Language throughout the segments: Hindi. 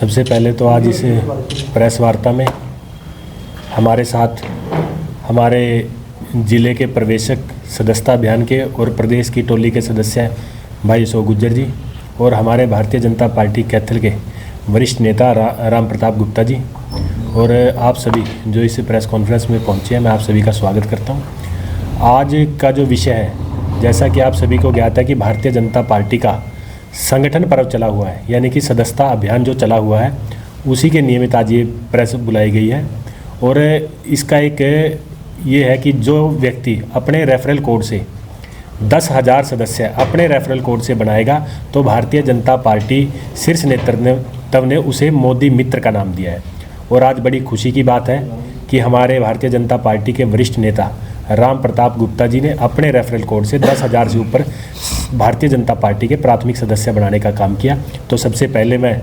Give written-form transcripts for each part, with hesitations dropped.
सबसे पहले तो आज इस प्रेस वार्ता में हमारे साथ हमारे ज़िले के प्रवेशक सदस्यता अभियान के और प्रदेश की टोली के सदस्य भाई अशोक गुज्जर जी और हमारे भारतीय जनता पार्टी कैथल के वरिष्ठ नेता राम प्रताप गुप्ता जी और आप सभी जो इस प्रेस कॉन्फ्रेंस में पहुंचे हैं, मैं आप सभी का स्वागत करता हूं। आज का जो विषय है, जैसा कि आप सभी को ज्ञात है कि भारतीय जनता पार्टी का संगठन पर्व चला हुआ है, यानी कि सदस्यता अभियान जो चला हुआ है उसी के नियमित आज ये प्रेस बुलाई गई है। और इसका एक ये है कि जो व्यक्ति अपने रेफरल कोड से 10,000 सदस्य अपने रेफरल कोड से बनाएगा तो भारतीय जनता पार्टी शीर्ष नेतृत्व ने उसे मोदी मित्र का नाम दिया है। और आज बड़ी खुशी की बात है कि हमारे भारतीय जनता पार्टी के वरिष्ठ नेता राम प्रताप गुप्ता जी ने अपने रेफरल कोड से 10,000 से ऊपर भारतीय जनता पार्टी के प्राथमिक सदस्य बनाने का काम किया। तो सबसे पहले मैं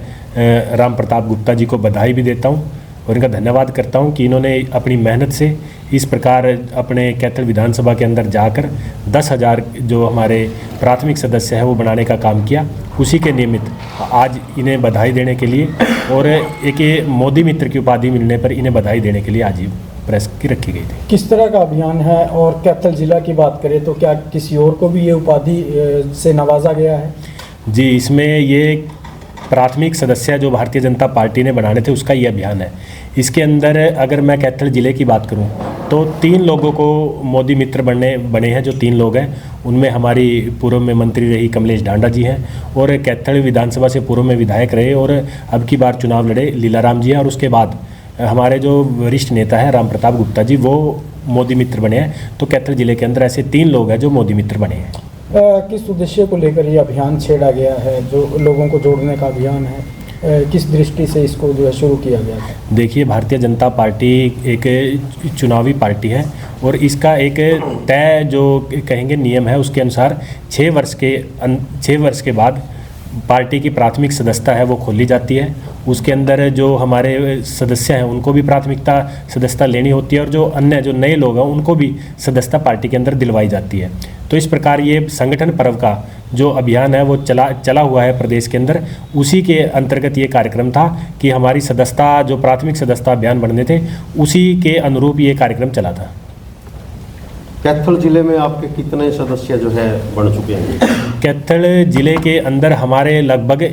राम प्रताप गुप्ता जी को बधाई भी देता हूं और इनका धन्यवाद करता हूं कि इन्होंने अपनी मेहनत से इस प्रकार अपने कैथल विधानसभा के अंदर जाकर 10,000 जो हमारे प्राथमिक सदस्य हैं वो बनाने का काम किया। उसी के निमित्त आज इन्हें बधाई देने के लिए और एक ये मोदी मित्र की उपाधि मिलने पर इन्हें बधाई देने के लिए आज ये प्रेस की रखी गई थी। किस तरह का अभियान है और कैथल जिला की बात करें तो क्या किसी और को भी ये उपाधि से नवाजा गया है? जी, इसमें ये प्राथमिक सदस्य जो भारतीय जनता पार्टी ने बनाने थे उसका ये अभियान है। इसके अंदर अगर मैं कैथल ज़िले की बात करूं तो 3 लोगों को मोदी मित्र बने हैं। जो 3 लोग हैं उनमें हमारी पूर्व में मंत्री रही कमलेश ढांडा जी हैं और कैथल विधानसभा से पूर्व में विधायक रहे और अब की बार चुनाव लड़े लीलाराम जी हैं। और उसके बाद हमारे जो वरिष्ठ नेता हैं राम प्रताप गुप्ता जी, वो मोदी मित्र बने हैं। तो कैथल ज़िले के अंदर ऐसे 3 लोग हैं जो मोदी मित्र बने हैं। किस उद्देश्य को लेकर ये अभियान छेड़ा गया है, जो लोगों को जोड़ने का अभियान है, किस दृष्टि से इसको जो है शुरू किया गया है? देखिए, भारतीय जनता पार्टी एक चुनावी पार्टी है और इसका एक तय जो कहेंगे नियम है उसके अनुसार 6 वर्ष के बाद पार्टी की प्राथमिक सदस्यता है वो खोली जाती है। उसके अंदर जो हमारे सदस्य हैं उनको भी प्राथमिकता सदस्यता लेनी होती है और जो अन्य जो नए लोग हैं उनको भी सदस्यता पार्टी के अंदर दिलवाई जाती है। तो इस प्रकार ये संगठन पर्व का जो अभियान है वो चला हुआ है प्रदेश के अंदर। उसी के अंतर्गत ये कार्यक्रम था कि हमारी सदस्यता जो प्राथमिक सदस्यता अभियान बनने थे उसी के अनुरूप ये कार्यक्रम चला था। कैथल जिले में आपके कितने सदस्य जो है बन चुके हैं? कैथल जिले के अंदर हमारे लगभग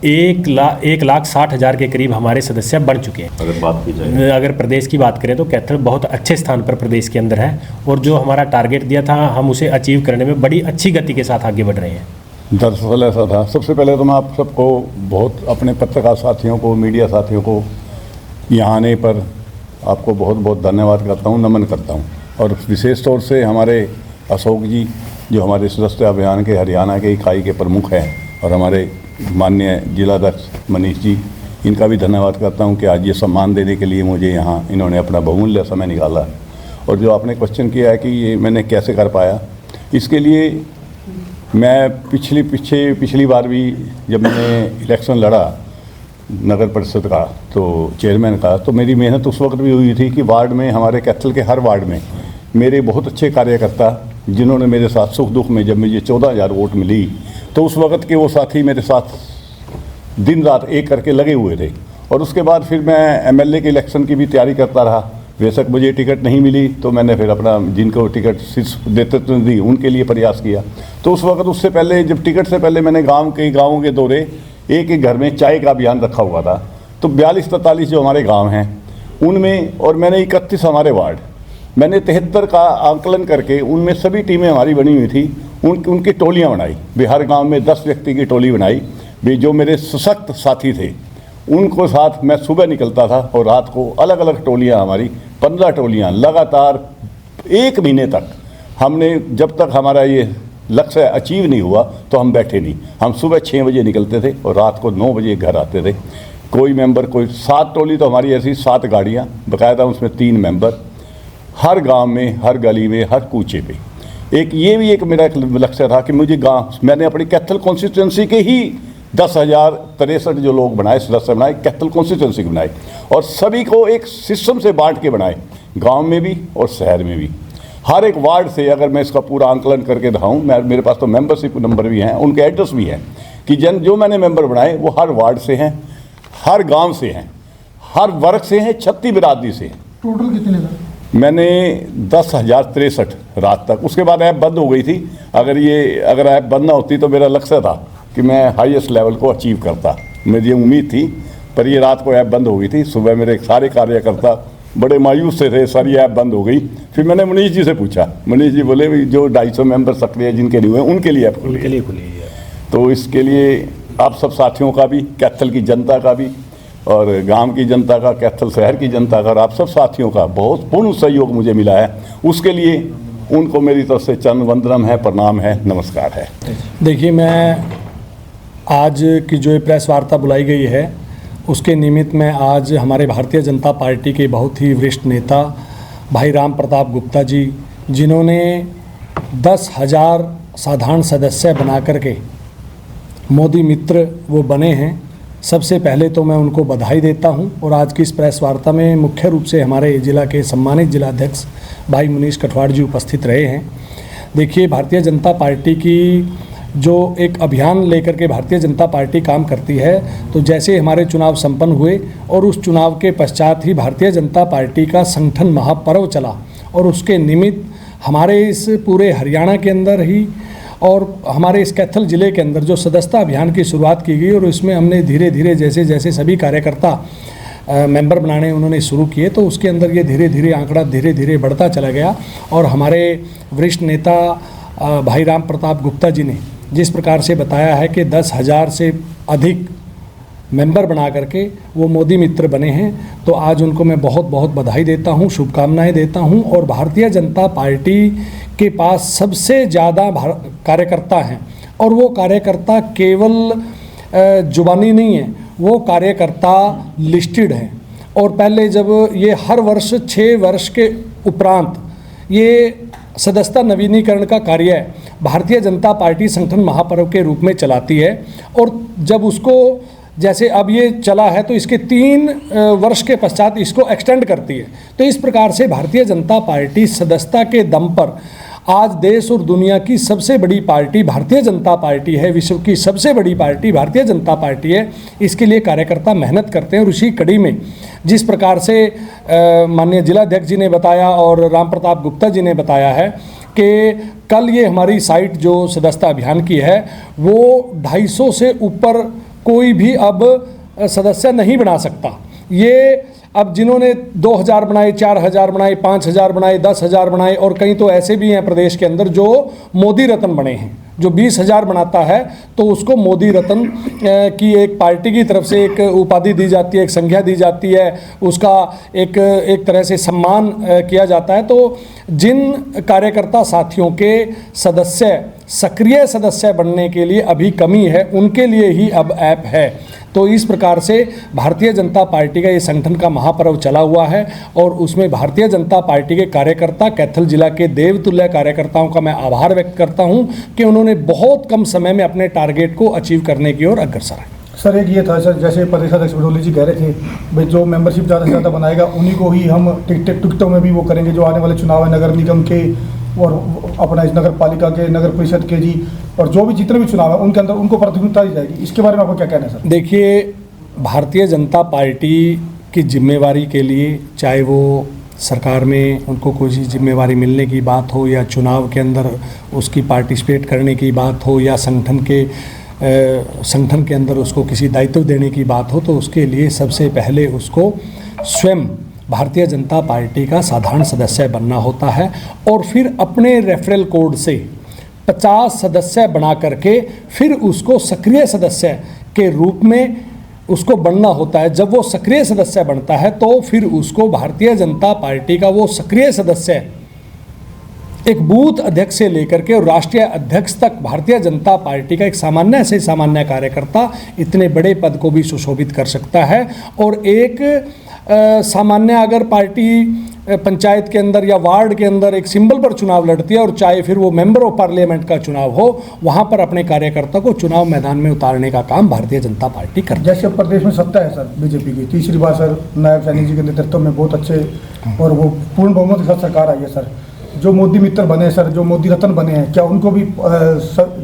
1,60,000 के करीब हमारे सदस्य बन चुके हैं। अगर बात की जाए, अगर प्रदेश की बात करें तो कैथल बहुत अच्छे स्थान पर प्रदेश के अंदर है और जो हमारा टारगेट दिया था हम उसे अचीव करने में बड़ी अच्छी गति के साथ आगे बढ़ रहे हैं। दरअसल ऐसा था, सबसे पहले तो मैं आप सबको बहुत अपने पत्रकार साथियों को, मीडिया साथियों को यहाँ आने पर आपको बहुत बहुत धन्यवाद करता हूँ, नमन करता हूँ। और विशेष तौर से हमारे अशोक जी जो हमारे सदस्यता अभियान के हरियाणा के इकाई के प्रमुख हैं और हमारे माननीय जिलाध्यक्ष मनीष जी, इनका भी धन्यवाद करता हूं कि आज ये सम्मान देने के लिए मुझे यहाँ इन्होंने अपना बहुमूल्य समय निकाला। और जो आपने क्वेश्चन किया है कि ये मैंने कैसे कर पाया, इसके लिए मैं पिछली बार भी जब मैंने इलेक्शन लड़ा नगर परिषद का तो चेयरमैन का, तो मेरी मेहनत उस वक्त भी हुई थी कि वार्ड में, हमारे कैथल के हर वार्ड में मेरे बहुत अच्छे कार्यकर्ता जिन्होंने मेरे साथ सुख दुख में, जब मुझे 14,000 वोट मिली तो उस वक्त के वो साथी मेरे साथ दिन रात एक करके लगे हुए थे। और उसके बाद फिर मैं एमएलए के इलेक्शन की भी तैयारी करता रहा। बेशक मुझे टिकट नहीं मिली तो मैंने फिर अपना जिनको टिकट देते दी उनके लिए प्रयास किया। तो उस वक्त उससे पहले जब टिकट से पहले मैंने गाँवों के दौरे एक घर में चाय का अभियान रखा हुआ था। तो 42-43 जो हमारे गाँव हैं उनमें, और मैंने 31 हमारे वार्ड, मैंने 73 का आंकलन करके उनमें सभी टीमें हमारी बनी हुई थी, उनकी टोलियां बनाई। हर गांव में 10 व्यक्ति की टोली बनाई। भी जो मेरे सशक्त साथी थे उनको साथ मैं सुबह निकलता था और रात को अलग अलग टोलियां, हमारी 15 टोलियां लगातार 1 महीने तक हमने, जब तक हमारा ये लक्ष्य अचीव नहीं हुआ तो हम बैठे नहीं। हम सुबह 6 बजे निकलते थे और रात को 9 बजे घर आते थे। कोई मेंबर, कोई 7 टोली तो हमारी ऐसी 7 गाड़ियाँ बाकायदा, उसमें 3 मेंबर, हर गांव में, हर गली में, हर कूचे पे। एक ये भी एक मेरा एक लक्ष्य था कि मुझे मैंने अपनी कैथल कॉन्स्टिट्यूंसी के ही 10,063 जो लोग बनाए, सदस्य बनाए, कैथल कॉन्स्टिट्यूंसी के बनाए और सभी को एक सिस्टम से बांट के बनाए, गांव में भी और शहर में भी। हर एक वार्ड से अगर मैं इसका पूरा आंकलन करके दिखाऊं, मेरे पास तो मेंबरशिप नंबर भी हैं, उनके एड्रेस भी हैं कि जो मैंने मेंबर बनाए वो हर वार्ड से हैं। हर गांव से हैं, हर वर्ग से हैं, 36 बिरादरी से हैं। टोटल कितने सर? मैंने 10,063 रात तक, उसके बाद ऐप बंद हो गई थी। अगर ऐप बंद ना होती तो मेरा लक्ष्य था कि मैं हाईएस्ट लेवल को अचीव करता, मुझे उम्मीद थी, पर ये रात को ऐप बंद हो गई थी। सुबह मेरे सारे कार्यकर्ता बड़े मायूस से थे, सारी ऐप बंद हो गई। फिर मैंने मनीष जी से पूछा, मनीष जी बोले भी जो 250 मेंबर सक्रिय जिनके लिए हुए उनके लिए ऐप उनके लिए खुली है। तो इसके लिए आप सब साथियों का भी, कैथल की जनता का भी, और गांव की जनता का, कैथल शहर की जनता का, और आप सब साथियों का बहुत पूर्ण सहयोग मुझे मिला है। उसके लिए उनको मेरी तरफ से चरण वंदनम है, प्रणाम है, नमस्कार है। देखिए, मैं आज की जो ये प्रेस वार्ता बुलाई गई है उसके निमित्त में आज हमारे भारतीय जनता पार्टी के बहुत ही वरिष्ठ नेता भाई राम प्रताप गुप्ता जी, जिन्होंने 10,000 साधारण सदस्य बना करके मोदी मित्र वो बने हैं, सबसे पहले तो मैं उनको बधाई देता हूं। और आज की इस प्रेस वार्ता में मुख्य रूप से हमारे जिला के सम्मानित जिलाध्यक्ष भाई मनीष कठवाड़ जी उपस्थित रहे हैं। देखिए, भारतीय जनता पार्टी की जो एक अभियान लेकर के भारतीय जनता पार्टी काम करती है, तो जैसे हमारे चुनाव संपन्न हुए और उस चुनाव के पश्चात ही भारतीय जनता पार्टी का संगठन महापर्व चला, और उसके निमित्त हमारे इस पूरे हरियाणा के अंदर ही और हमारे इस कैथल ज़िले के अंदर जो सदस्यता अभियान की शुरुआत की गई, और इसमें हमने धीरे धीरे जैसे जैसे सभी कार्यकर्ता मेंबर बनाने उन्होंने शुरू किए, तो उसके अंदर ये धीरे धीरे आंकड़ा धीरे धीरे बढ़ता चला गया। और हमारे वरिष्ठ नेता भाई राम प्रताप गुप्ता जी ने जिस प्रकार से बताया है कि 10,000 से अधिक मेंबर बना करके वो मोदी मित्र बने हैं, तो आज उनको मैं बहुत बहुत बधाई देता हूं, शुभकामनाएं देता हूं। और भारतीय जनता पार्टी के पास सबसे ज़्यादा कार्यकर्ता हैं, और वो कार्यकर्ता केवल जुबानी नहीं है, वो कार्यकर्ता लिस्टेड हैं। और पहले जब ये हर वर्ष 6 वर्ष के उपरांत ये सदस्यता नवीनीकरण का कार्य भारतीय जनता पार्टी संगठन महापर्व के रूप में चलाती है, और जब उसको जैसे अब ये चला है तो इसके 3 वर्ष के पश्चात इसको एक्सटेंड करती है। तो इस प्रकार से भारतीय जनता पार्टी सदस्यता के दम पर आज देश और दुनिया की सबसे बड़ी पार्टी भारतीय जनता पार्टी है, विश्व की सबसे बड़ी पार्टी भारतीय जनता पार्टी है। इसके लिए कार्यकर्ता मेहनत करते हैं, और उसी कड़ी में जिस प्रकार से माननीय जिलाध्यक्ष जी ने बताया और राम प्रताप गुप्ता जी ने बताया है कि कल ये हमारी साइट जो सदस्यता अभियान की है वो 250 से ऊपर कोई भी अब सदस्य नहीं बना सकता। ये अब जिन्होंने 2,000 बनाए, 4,000 बनाए, 5,000 बनाए, 10,000 बनाए, और कहीं तो ऐसे भी हैं प्रदेश के अंदर जो मोदी रत्न बने हैं। जो 20,000 बनाता है तो उसको मोदी रत्न की एक पार्टी की तरफ से एक उपाधि दी जाती है, एक संज्ञा दी जाती है, उसका एक तरह से सम्मान किया जाता है। तो जिन कार्यकर्ता साथियों के सदस्य सक्रिय सदस्य बनने के लिए अभी कमी है, उनके लिए ही अब ऐप है। तो इस प्रकार से भारतीय जनता पार्टी का ये संगठन का महापर्व चला हुआ है, और उसमें भारतीय जनता पार्टी के कार्यकर्ता, कैथल जिला के देवतुल्य कार्यकर्ताओं का मैं आभार व्यक्त करता हूं कि उन्होंने बहुत कम समय में अपने टारगेट को अचीव करने की ओर अग्रसर है। सर, एक ये था सर, जैसे प्रदेश अध्यक्ष बडोली जी कह रहे थे भाई जो मेंबरशिप ज़्यादा से ज़्यादा बनाएगा उन्हीं को ही हम टिकटों में भी वो करेंगे, जो आने वाले चुनाव है नगर निगम के और अपना इस नगर पालिका के, नगर परिषद के जी, और जो भी जितने भी चुनाव है उनके अंदर उनको प्राथमिकता दी जाएगी। इसके बारे में आपको क्या कहना है सर? देखिए, भारतीय जनता पार्टी की जिम्मेवारी के लिए, चाहे वो सरकार में उनको कोई जिम्मेवारी मिलने की बात हो, या चुनाव के अंदर उसकी पार्टिसिपेट करने की बात हो, या संगठन के अंदर उसको किसी दायित्व देने की बात हो, तो उसके लिए सबसे पहले उसको स्वयं भारतीय जनता पार्टी का साधारण सदस्य बनना होता है, और फिर अपने रेफरल कोड से 50 सदस्य बना करके फिर उसको सक्रिय सदस्य के रूप में उसको बनना होता है। जब वो सक्रिय सदस्य बनता है तो फिर उसको भारतीय जनता पार्टी का वो सक्रिय सदस्य एक बूथ अध्यक्ष से लेकर के और राष्ट्रीय अध्यक्ष तक भारतीय जनता पार्टी का एक सामान्य से सामान्य कार्यकर्ता इतने बड़े पद को भी सुशोभित कर सकता है। और एक सामान्य अगर पार्टी पंचायत के अंदर या वार्ड के अंदर एक सिंबल पर चुनाव लड़ती है, और चाहे फिर वो मेंबर ऑफ पार्लियामेंट का चुनाव हो, वहाँ पर अपने कार्यकर्ता को चुनाव मैदान में उतारने का काम भारतीय जनता पार्टी करती है। जैसे प्रदेश में सत्ता है सर बीजेपी की, तीसरी बार सर नायब सैनी जी के नेतृत्व में बहुत अच्छे और वो पूर्ण बहुमत के साथ सरकार आई है सर, जो मोदी मित्र बने हैं सर, जो मोदी रत्न बने हैं, क्या उनको भी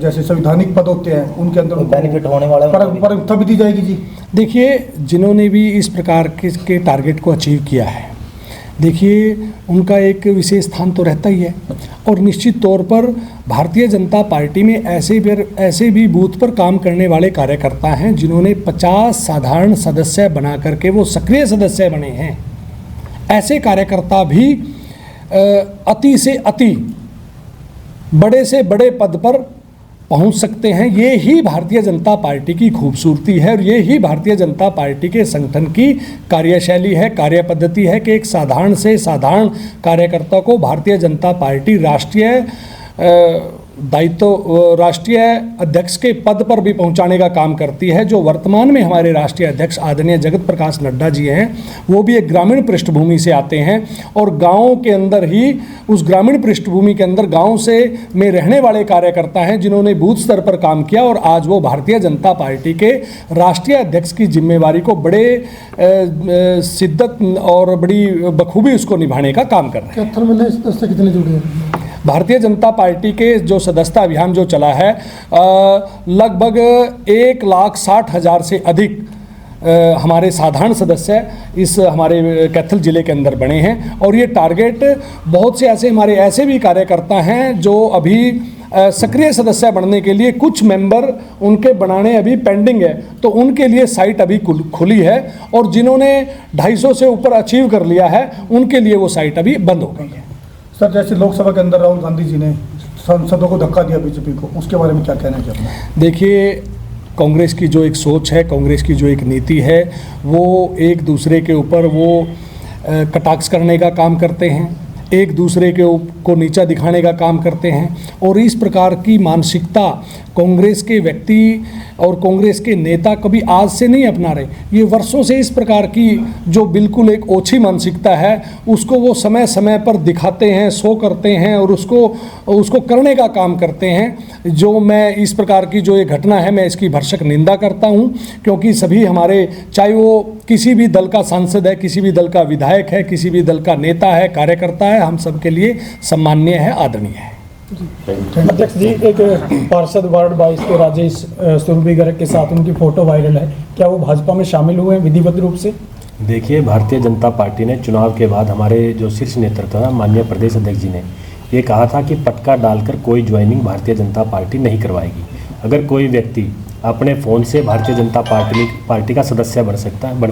जैसे संवैधानिक पद होते हैं उनके अंदर बेनिफिट होने वाला है? पर भी दी जाएगी जी? देखिए, जिन्होंने भी इस प्रकार के टारगेट को अचीव किया है, देखिए उनका एक विशेष स्थान तो रहता ही है। और निश्चित तौर पर भारतीय जनता पार्टी में ऐसे भी बूथ पर काम करने वाले कार्यकर्ता हैं जिन्होंने 50 साधारण सदस्य बना करके वो सक्रिय सदस्य बने हैं। ऐसे कार्यकर्ता भी अति से अति बड़े से बड़े पद पर पहुंच सकते हैं। ये ही भारतीय जनता पार्टी की खूबसूरती है और ये ही भारतीय जनता पार्टी के संगठन की कार्यशैली है, कार्य पद्धति है कि एक साधारण से साधारण कार्यकर्ता को भारतीय जनता पार्टी राष्ट्रीय अध्यक्ष के पद पर भी पहुंचाने का काम करती है। जो वर्तमान में हमारे राष्ट्रीय अध्यक्ष आदरणीय जगत प्रकाश नड्डा जी हैं, वो भी एक ग्रामीण पृष्ठभूमि से आते हैं और गाँव के अंदर ही, उस ग्रामीण पृष्ठभूमि के अंदर गाँव से में रहने वाले कार्यकर्ता हैं जिन्होंने बूथ स्तर पर काम किया और आज वो भारतीय जनता पार्टी के राष्ट्रीय अध्यक्ष की जिम्मेवारी को बड़े शिद्दत और बड़ी बखूबी उसको निभाने का काम कर रहे हैं। कैथल में नए सदस्य कितने जुड़े हैं? भारतीय जनता पार्टी के जो सदस्यता अभियान जो चला है, लगभग 1,60,000 से अधिक हमारे साधारण सदस्य इस हमारे कैथल ज़िले के अंदर बने हैं। और ये टारगेट बहुत से हमारे ऐसे भी कार्यकर्ता हैं जो अभी सक्रिय सदस्य बनने के लिए कुछ मेंबर उनके बनाने अभी पेंडिंग है, तो उनके लिए साइट अभी खुली है और जिन्होंने 250 से ऊपर अचीव कर लिया है उनके लिए वो साइट अभी बंद हो गई है। सर, जैसे लोकसभा के अंदर राहुल गांधी जी ने सांसदों को धक्का दिया बीजेपी को, उसके बारे में क्या कहना है आपने? देखिए, कांग्रेस की जो एक सोच है, कांग्रेस की जो एक नीति है, वो एक दूसरे के ऊपर वो कटाक्ष करने का काम करते हैं, एक दूसरे को नीचा दिखाने का काम करते हैं और इस प्रकार की मानसिकता कांग्रेस के व्यक्ति और कांग्रेस के नेता कभी आज से नहीं अपना रहे। ये वर्षों से इस प्रकार की जो बिल्कुल एक ओछी मानसिकता है उसको वो समय समय पर दिखाते हैं, शो करते हैं और उसको करने का काम करते हैं। जो मैं इस प्रकार की जो ये घटना है, मैं इसकी भरसक निंदा करता हूँ, क्योंकि सभी हमारे, चाहे वो किसी भी दल का सांसद है, किसी भी दल का विधायक है, किसी भी दल का नेता है, कार्यकर्ता है, हम सबके लिए सम्माननीय है, आदरणीय है। अध्यक्ष जी, एक पार्षद वार्ड 22 के राजेश सुरभि गर्ग के साथ उनकी फोटो वायरल है, क्या वो भाजपा में शामिल हुए हैं विधिवत रूप से? देखिए, भारतीय जनता पार्टी ने चुनाव के बाद हमारे जो शीर्ष नेतृत्व है, माननीय प्रदेश अध्यक्ष जी ने ये कहा था कि पटका डालकर कोई ज्वाइनिंग भारतीय जनता पार्टी नहीं करवाएगी। अगर कोई व्यक्ति अपने फ़ोन से भारतीय जनता पार्टी का सदस्य बन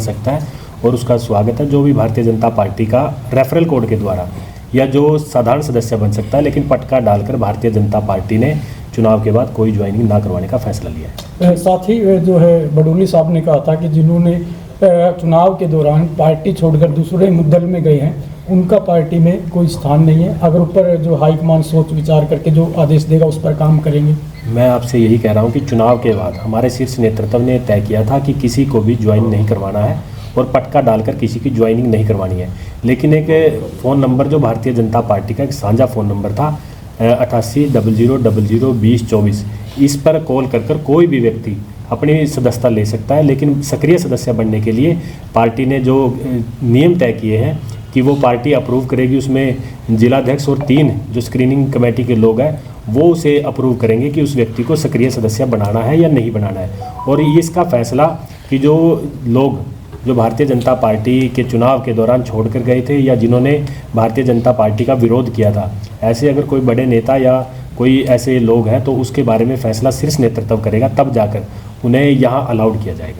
सकता है और उसका स्वागत है। जो भी भारतीय जनता पार्टी का रेफरल कोड के द्वारा या जो साधारण सदस्य बन सकता है, लेकिन पटका डालकर भारतीय जनता पार्टी ने चुनाव के बाद कोई ज्वाइनिंग ना करवाने का फैसला लिया है। साथ ही जो है बडोली साहब ने कहा था कि जिन्होंने चुनाव के दौरान पार्टी छोड़कर दूसरे मुद्दल में गए हैं उनका पार्टी में कोई स्थान नहीं है, अगर ऊपर जो हाईकमान सोच विचार करके जो आदेश देगा उस पर काम करेंगे। मैं आपसे यही कह रहा हूँ कि चुनाव के बाद हमारे शीर्ष नेतृत्व ने तय किया था कि किसी को भी ज्वाइन नहीं करवाना है और पटका डालकर किसी की ज्वाइनिंग नहीं करवानी है। लेकिन एक फ़ोन नंबर जो भारतीय जनता पार्टी का एक साझा फ़ोन नंबर था 8800002024, इस पर कॉल कर कोई भी व्यक्ति अपनी सदस्यता ले सकता है। लेकिन सक्रिय सदस्य बनने के लिए पार्टी ने जो नियम तय किए हैं कि वो पार्टी अप्रूव करेगी, उसमें जिलाध्यक्ष और 3 जो स्क्रीनिंग कमेटी के लोग हैं वो उसे अप्रूव करेंगे कि उस व्यक्ति को सक्रिय सदस्य बनाना है या नहीं बनाना है। और इसका फैसला कि जो लोग जो भारतीय जनता पार्टी के चुनाव के दौरान छोड़कर गए थे या जिन्होंने भारतीय जनता पार्टी का विरोध किया था, ऐसे अगर कोई बड़े नेता या कोई ऐसे लोग हैं तो उसके बारे में फैसला शीर्ष नेतृत्व करेगा, तब जाकर उन्हें यहाँ अलाउड किया जाएगा।